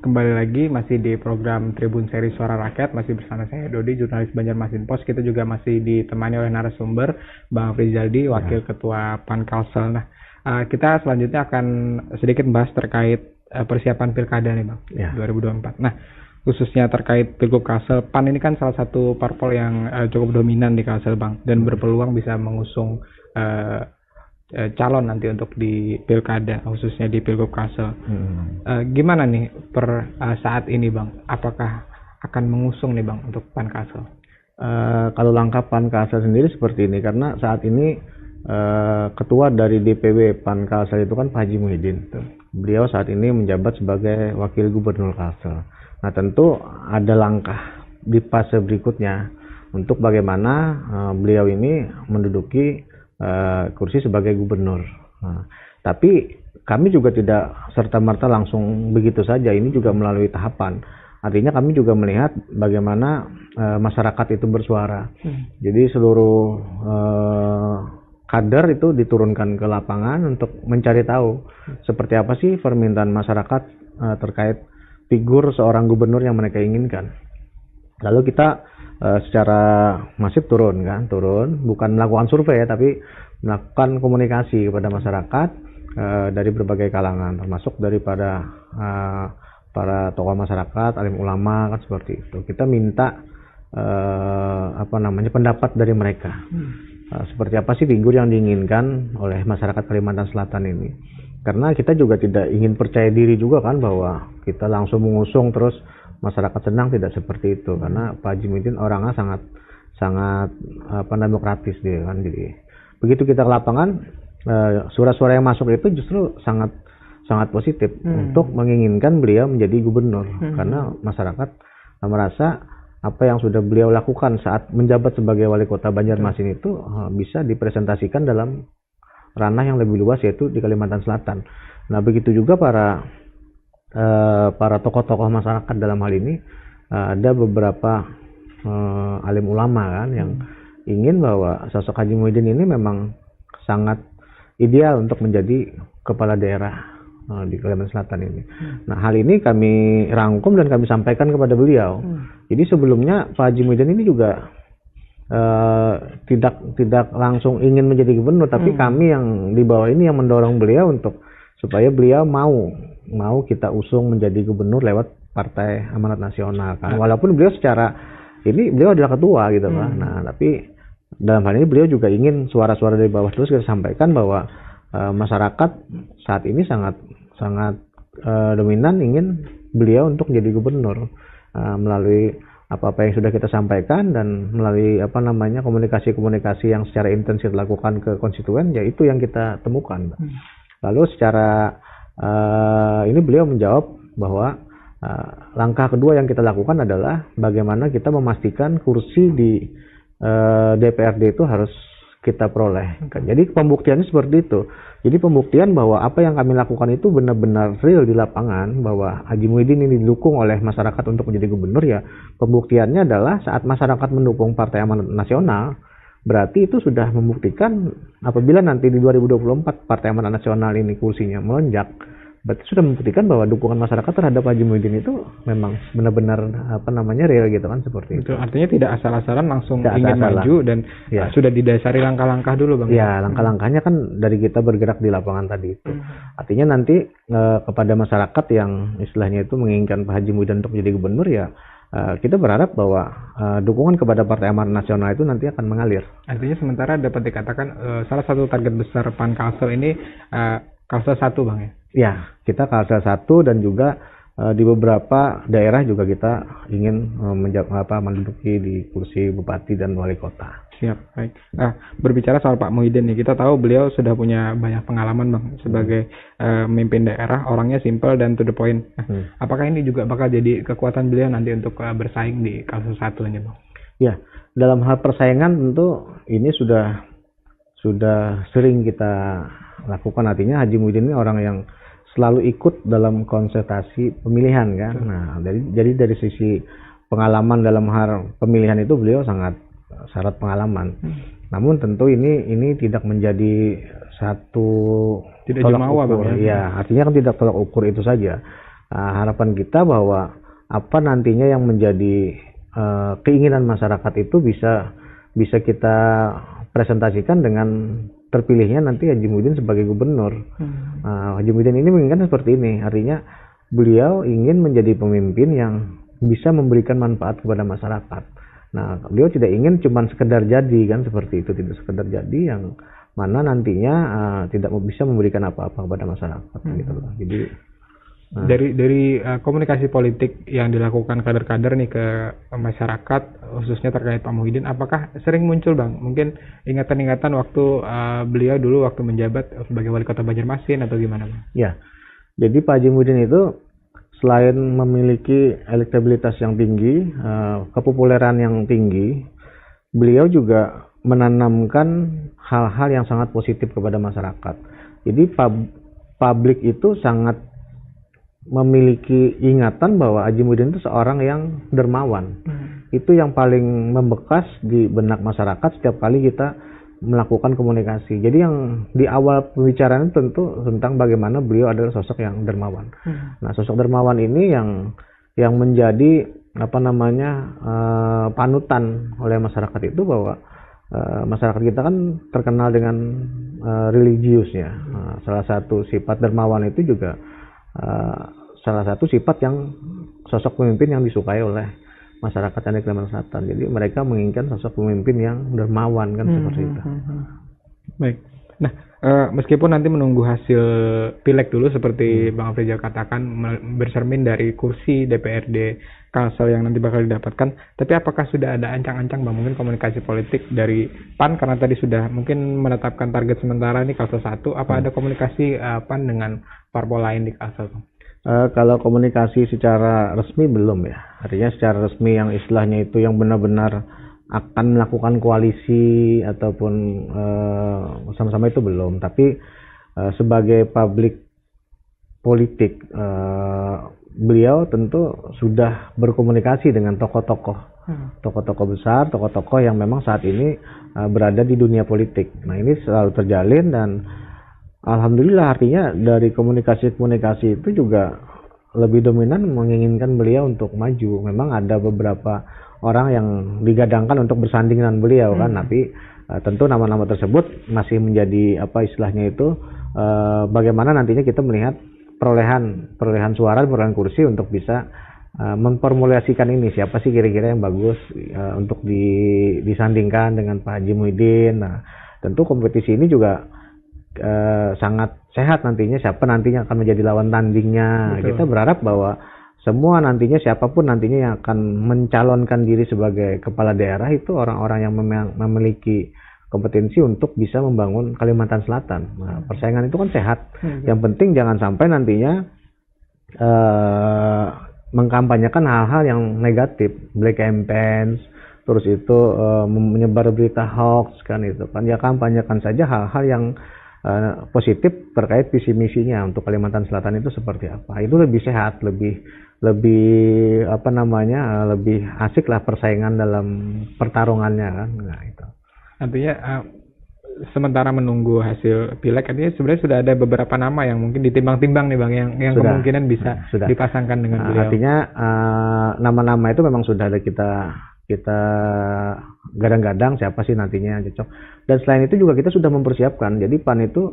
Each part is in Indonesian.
kembali lagi masih di program Tribun Seri Suara Rakyat, masih bersama saya Dodi, jurnalis Banjarmasin Post. Kita juga masih ditemani oleh narasumber Bang Rizaldi, Wakil Ketua Pankalsel. Nah, kita selanjutnya akan sedikit bahas terkait persiapan Pilkada nih Bang, 2024. Nah, khususnya terkait Pilgub Kalsel, PAN ini kan salah satu parpol yang cukup dominan di Kalsel Bang, dan berpeluang bisa mengusung calon nanti untuk di Pilkada, khususnya di Pilgub Kalsel. Gimana nih saat ini Bang? Apakah akan mengusung nih Bang untuk PAN Kalsel? Kalau langkah PAN Kalsel sendiri seperti ini, karena saat ini ketua dari DPW PAN Kalsel itu kan Pak Haji Muhyiddin. Beliau saat ini menjabat sebagai Wakil Gubernur Kalsel. Nah, tentu ada langkah di fase berikutnya untuk bagaimana beliau ini menduduki kursi sebagai gubernur. Nah, tapi kami juga tidak serta-merta langsung begitu saja. Ini juga melalui tahapan. Artinya kami juga melihat bagaimana masyarakat itu bersuara. Jadi seluruh kader itu diturunkan ke lapangan untuk mencari tahu seperti apa sih permintaan masyarakat terkait figur seorang gubernur yang mereka inginkan. Lalu kita secara masif turun, bukan melakukan survei ya, tapi melakukan komunikasi kepada masyarakat dari berbagai kalangan, termasuk daripada para tokoh masyarakat, alim ulama kan seperti itu. Kita minta pendapat dari mereka. Seperti apa sih figur yang diinginkan oleh masyarakat Kalimantan Selatan ini? Karena kita juga tidak ingin percaya diri juga kan bahwa kita langsung mengusung terus masyarakat senang, tidak seperti itu. Karena Pak Haji Muhyiddin orangnya sangat demokratis dia kan. Jadi begitu kita ke lapangan, suara-suara yang masuk itu justru sangat positif untuk menginginkan beliau menjadi gubernur. Karena masyarakat merasa apa yang sudah beliau lakukan saat menjabat sebagai wali kota Banjarmasin itu bisa dipresentasikan dalam ranah yang lebih luas, yaitu di Kalimantan Selatan. Nah, begitu juga para tokoh-tokoh masyarakat dalam hal ini. Ada beberapa alim ulama kan yang ingin bahwa sosok Haji Muhyiddin ini memang sangat ideal untuk menjadi kepala daerah di Kalimantan Selatan ini. Nah, hal ini kami rangkum dan kami sampaikan kepada beliau. Jadi sebelumnya Pak Haji Muhyiddin ini juga tidak langsung ingin menjadi gubernur, tapi kami yang di bawah ini yang mendorong beliau untuk supaya beliau mau kita usung menjadi gubernur lewat Partai Amanat Nasional kan. Walaupun beliau secara ini beliau adalah ketua gitu kan. Nah, tapi dalam hal ini beliau juga ingin suara-suara dari bawah terus kita sampaikan bahwa masyarakat saat ini sangat dominan ingin beliau untuk menjadi gubernur melalui apa-apa yang sudah kita sampaikan dan melalui komunikasi-komunikasi yang secara intensif dilakukan ke konstituen, ya itu yang kita temukan. Lalu secara ini beliau menjawab bahwa langkah kedua yang kita lakukan adalah bagaimana kita memastikan kursi di DPRD itu harus kita peroleh. Jadi pembuktiannya seperti itu. Jadi pembuktian bahwa apa yang kami lakukan itu benar-benar real di lapangan, bahwa Haji Muhyiddin ini didukung oleh masyarakat untuk menjadi gubernur, ya pembuktiannya adalah saat masyarakat mendukung Partai Amanat Nasional, berarti itu sudah membuktikan apabila nanti di 2024 Partai Amanat Nasional ini kursinya melonjak, berarti sudah membuktikan bahwa dukungan masyarakat terhadap Haji Muhyiddin itu memang benar-benar real gitu kan, seperti itu. Artinya tidak asal-asalan langsung ingin maju dan sudah didasari langkah-langkah dulu Bang. Ya, langkah-langkahnya kan dari kita bergerak di lapangan tadi itu. Artinya nanti kepada masyarakat yang istilahnya itu menginginkan Pak Haji Muhyiddin untuk menjadi gubernur, ya kita berharap bahwa dukungan kepada Partai Amanat Nasional itu nanti akan mengalir. Artinya sementara dapat dikatakan salah satu target besar PAN Kalsel ini Kalsel 1 Bang ya? Ya, kita Kalsel 1 dan juga di beberapa daerah juga kita ingin menduduki di kursi bupati dan wali kota. Siap, baik. Nah, berbicara soal Pak Muhyiddin nih, kita tahu beliau sudah punya banyak pengalaman Bang sebagai memimpin daerah, orangnya simple dan to the point. Nah, apakah ini juga bakal jadi kekuatan beliau nanti untuk bersaing di Kalsel 1 ini Bang? Ya, dalam hal persaingan tentu ini sudah sering kita lakukan. Artinya Haji Muhyiddin ini orang yang selalu ikut dalam konsultasi pemilihan kan. Nah, jadi dari sisi pengalaman dalam hal pemilihan itu beliau sangat syarat pengalaman. Namun tentu ini tidak menjadi satu tidak tolak jumawa ukur. Bang, ya, artinya kan tidak tolak ukur itu saja. harapan kita bahwa apa nantinya yang menjadi keinginan masyarakat itu bisa kita presentasikan dengan terpilihnya nanti Haji Muhyiddin sebagai gubernur. Haji Muhyiddin ini menginginkan seperti ini, artinya beliau ingin menjadi pemimpin yang bisa memberikan manfaat kepada masyarakat. Nah, beliau tidak ingin cuma sekedar jadi kan, seperti itu, tidak sekedar jadi yang mana nantinya tidak bisa memberikan apa-apa kepada masyarakat gitu loh. Jadi dari komunikasi politik yang dilakukan kader-kader nih ke masyarakat khususnya terkait Pak Muhyiddin, apakah sering muncul Bang mungkin ingatan-ingatan waktu beliau dulu waktu menjabat sebagai wali kota Banjarmasin atau gimana Bang? Ya, jadi Pak Haji Muhyiddin itu selain memiliki elektabilitas yang tinggi, kepopuleran yang tinggi, beliau juga menanamkan hal-hal yang sangat positif kepada masyarakat. Jadi publik itu sangat memiliki ingatan bahwa Haji Muhyiddin itu seorang yang dermawan. Itu yang paling membekas di benak masyarakat setiap kali kita melakukan komunikasi. Jadi yang di awal pembicaraan tentu tentang bagaimana beliau adalah sosok yang dermawan. Nah, sosok dermawan ini yang menjadi panutan oleh masyarakat itu, bahwa masyarakat kita kan terkenal dengan religiusnya. Salah satu sifat dermawan itu juga salah satu sifat yang sosok pemimpin yang disukai oleh masyarakat Candi Kalimantan Selatan. Jadi mereka menginginkan sosok pemimpin yang dermawan kan, seperti itu. Baik. Nah, meskipun nanti menunggu hasil pileg dulu seperti Bang Afrizal katakan bercermin dari kursi DPRD Kalsel yang nanti bakal didapatkan, tapi apakah sudah ada ancang-ancang Bang mungkin komunikasi politik dari PAN, karena tadi sudah mungkin menetapkan target sementara ini Kalsel 1, apa ada komunikasi PAN dengan parpol lain di Kalsel? Kalau komunikasi secara resmi belum ya, artinya secara resmi yang istilahnya itu yang benar-benar akan melakukan koalisi ataupun sama-sama itu belum. Tapi sebagai publik politik, beliau tentu sudah berkomunikasi dengan tokoh-tokoh besar, tokoh-tokoh yang memang saat ini berada di dunia politik. Nah, ini selalu terjalin dan alhamdulillah, artinya dari komunikasi itu juga lebih dominan menginginkan beliau untuk maju. Memang ada beberapa orang yang digadangkan untuk bersanding dengan beliau kan, tapi tentu nama-nama tersebut masih menjadi istilahnya itu bagaimana nantinya kita melihat perolehan suara, perolehan kursi untuk bisa memformulasikan ini siapa sih kira-kira yang bagus untuk disandingkan dengan Pak Haji Muhyiddin. Nah, tentu kompetisi ini juga sangat sehat nantinya, siapa nantinya akan menjadi lawan tandingnya. Betul. Kita berharap bahwa semua nantinya siapapun nantinya yang akan mencalonkan diri sebagai kepala daerah itu orang-orang yang memiliki kompetensi untuk bisa membangun Kalimantan Selatan. Nah, persaingan itu kan sehat. Yang penting jangan sampai nantinya mengkampanyekan hal-hal yang negatif, black campaigns, terus itu menyebar berita hoax kan, itu kan. Ya, kampanyekan saja hal-hal yang positif terkait visi misinya untuk Kalimantan Selatan itu seperti apa. Itu lebih sehat, lebih lebih asik lah persaingan dalam pertarungannya kan. Nah, itu. Artinya sementara menunggu hasil pileg, artinya sebenarnya sudah ada beberapa nama yang mungkin ditimbang-timbang nih Bang, yang kemungkinan bisa dipasangkan dengan beliau. Artinya nama-nama itu memang sudah ada kita gadang-gadang siapa sih nantinya yang cocok. Dan selain itu juga kita sudah mempersiapkan. Jadi PAN itu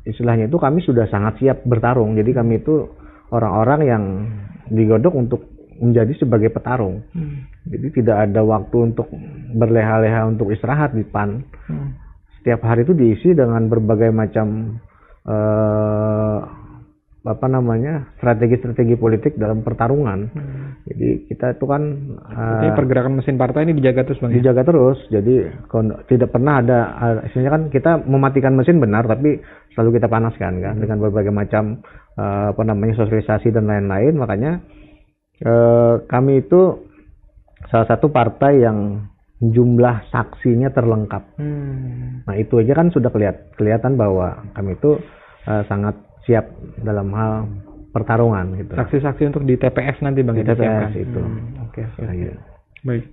istilahnya itu kami sudah sangat siap bertarung. Jadi kami itu orang-orang yang digodok untuk menjadi sebagai petarung. Jadi tidak ada waktu untuk berleha-leha untuk istirahat di PAN. Setiap hari itu diisi dengan berbagai macam strategi-strategi politik dalam pertarungan. Jadi kita itu kan pergerakan mesin partai ini dijaga terus Bang. Dijaga terus. Jadi tidak pernah ada istilahnya kan kita mematikan mesin benar, tapi selalu kita panaskan kan dengan berbagai macam sosialisasi dan lain-lain. Makanya kami itu salah satu partai yang jumlah saksinya terlengkap. Nah, itu aja kan sudah kelihatan bahwa kami itu sangat siap dalam hal pertarungan gitu. Saksi-saksi untuk di TPS nanti Bang, di TPS itu. Oke. Baik.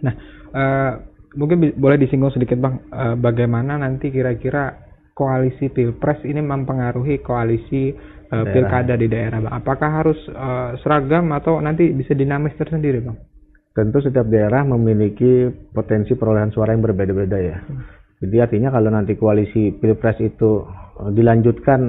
Nah, mungkin boleh disinggung sedikit Bang, bagaimana nanti kira-kira koalisi Pilpres ini mempengaruhi koalisi pilkada di daerah, Bang? Apakah harus seragam atau nanti bisa dinamis tersendiri, Bang? Tentu setiap daerah memiliki potensi perolehan suara yang berbeda-beda ya. Jadi artinya kalau nanti koalisi Pilpres itu dilanjutkan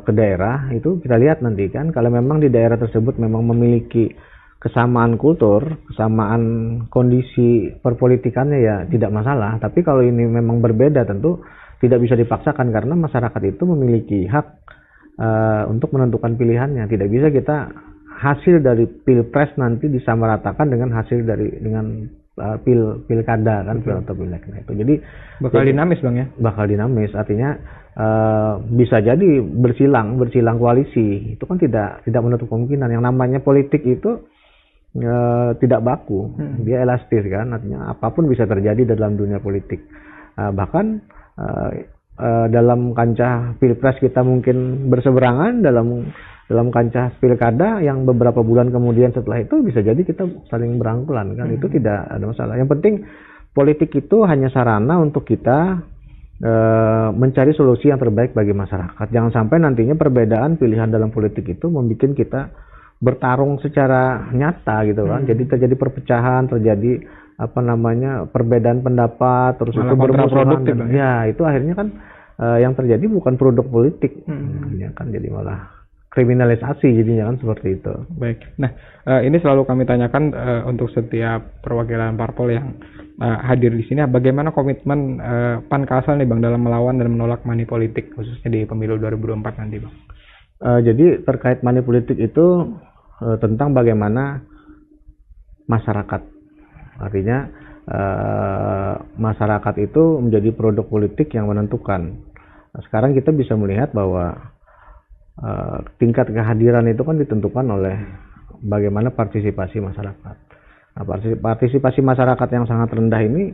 ke daerah, itu kita lihat nanti kan, kalau memang di daerah tersebut memang memiliki kesamaan kultur, kesamaan kondisi perpolitikannya ya tidak masalah. Tapi kalau ini memang berbeda tentu tidak bisa dipaksakan karena masyarakat itu memiliki hak untuk menentukan pilihannya. Tidak bisa kita hasil dari Pilpres nanti disamaratakan dengan hasil dengan pilkada kan, pil atau pileg. Nah, itu jadi bakal dinamis, Bang, ya? Bakal dinamis, artinya bisa jadi bersilang koalisi. Itu kan tidak menutup kemungkinan. Yang namanya politik itu tidak baku, dia elastis kan, artinya apapun bisa terjadi dalam dunia politik. Bahkan dalam kancah Pilpres kita mungkin berseberangan, dalam kancah pilkada yang beberapa bulan kemudian setelah itu bisa jadi kita saling berangkulan kan, itu tidak ada masalah. Yang penting politik itu hanya sarana untuk kita mencari solusi yang terbaik bagi masyarakat. Jangan sampai nantinya perbedaan pilihan dalam politik itu membuat kita bertarung secara nyata gitu kan. Jadi terjadi perpecahan, terjadi perbedaan pendapat, terus malah itu bermusuhan produktif ya itu akhirnya kan yang terjadi bukan produk politik, ya kan, jadi malah kriminalisasi jadinya kan, seperti itu. Baik. Nah, ini selalu kami tanyakan untuk setiap perwakilan parpol yang hadir di sini, bagaimana komitmen PAN Kalsel nih, Bang, dalam melawan dan menolak money politik khususnya di pemilu 2024 nanti, Bang? Jadi terkait money politik itu tentang bagaimana masyarakat, artinya masyarakat itu menjadi produk politik yang menentukan. Nah, sekarang kita bisa melihat bahwa tingkat kehadiran itu kan ditentukan oleh bagaimana partisipasi masyarakat. Nah, partisipasi masyarakat yang sangat rendah ini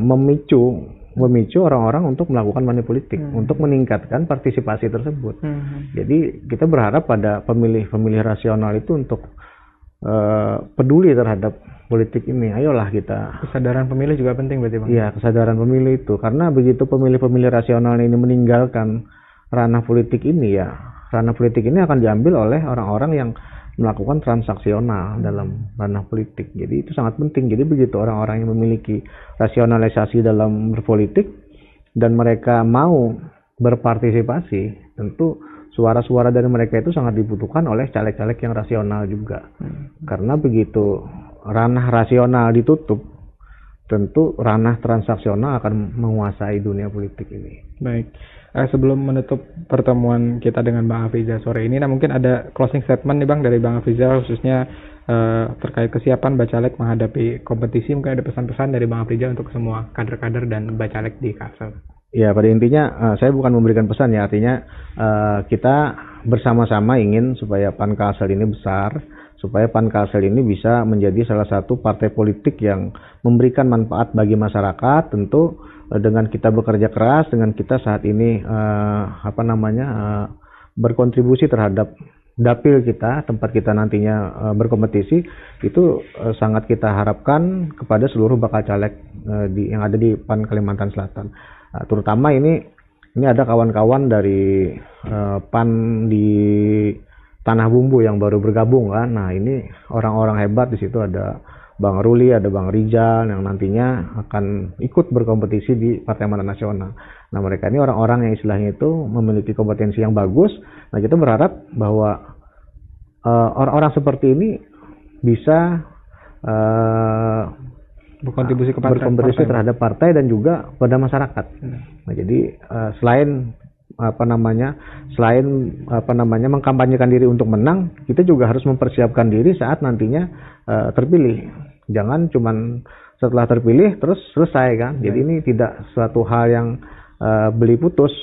memicu orang-orang untuk melakukan money politik, untuk meningkatkan partisipasi tersebut. Jadi kita berharap pada pemilih rasional itu untuk peduli terhadap politik ini. Ayolah kita. Kesadaran pemilih juga penting berarti, Bang? Iya, kesadaran pemilih itu. Karena begitu pemilih rasional ini meninggalkan ranah politik ini, ya ranah politik ini akan diambil oleh orang-orang yang melakukan transaksional dalam ranah politik. Jadi itu sangat penting. Jadi begitu orang-orang yang memiliki rasionalisasi dalam berpolitik dan mereka mau berpartisipasi, tentu suara-suara dari mereka itu sangat dibutuhkan oleh caleg-caleg yang rasional juga. Karena begitu ranah rasional ditutup, tentu ranah transaksional akan menguasai dunia politik ini. Baik. Sebelum menutup pertemuan kita dengan Bang Afrizal sore ini, nah mungkin ada closing statement nih, Bang, dari Bang Afrizal khususnya terkait kesiapan Bacalek menghadapi kompetisi. Mungkin ada pesan-pesan dari Bang Afrizal untuk semua kader-kader dan Bacalek di Kalsel. Ya, pada intinya saya bukan memberikan pesan ya, artinya kita bersama-sama ingin supaya PAN Kalsel ini besar, supaya PAN Kalsel ini bisa menjadi salah satu partai politik yang memberikan manfaat bagi masyarakat. Tentu dengan kita bekerja keras, dengan kita saat ini berkontribusi terhadap dapil kita, tempat kita nantinya berkompetisi, itu sangat kita harapkan kepada seluruh bakal caleg yang ada di PAN Kalimantan Selatan. Terutama ini ada kawan-kawan dari PAN di Tanah Bumbu yang baru bergabung kan. Nah, ini orang-orang hebat di situ, ada Bang Ruli, ada Bang Rizal yang nantinya akan ikut berkompetisi di Partai Amanat Nasional. Nah, mereka ini orang-orang yang istilahnya itu memiliki kompetensi yang bagus. Nah, kita berharap bahwa orang-orang seperti ini bisa berkontribusi terhadap partai dan juga pada masyarakat. Nah, jadi selain mengkampanyekan diri untuk menang, kita juga harus mempersiapkan diri saat nantinya terpilih. Jangan cuman setelah terpilih terus selesai kan. Jadi ini tidak suatu hal yang beli putus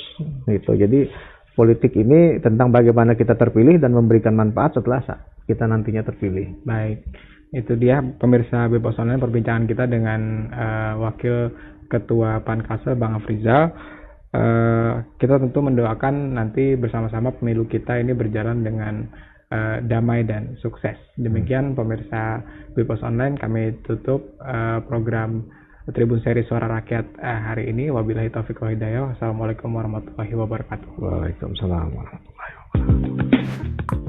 gitu. Jadi politik ini tentang bagaimana kita terpilih dan memberikan manfaat setelah kita nantinya terpilih. Baik, itu dia pemirsa Bebas Online perbincangan kita dengan Wakil Ketua PAN Kalsel Bang Afrizal. Kita tentu mendoakan nanti bersama-sama pemilu kita ini berjalan dengan damai dan sukses. Demikian pemirsa Bebas Online, kami tutup program Tribun Seri Suara Rakyat hari ini. Wabillahi taufiq wal hidayah. Wassalamualaikum warahmatullahi wabarakatuh. Waalaikumsalam warahmatullahi wabarakatuh.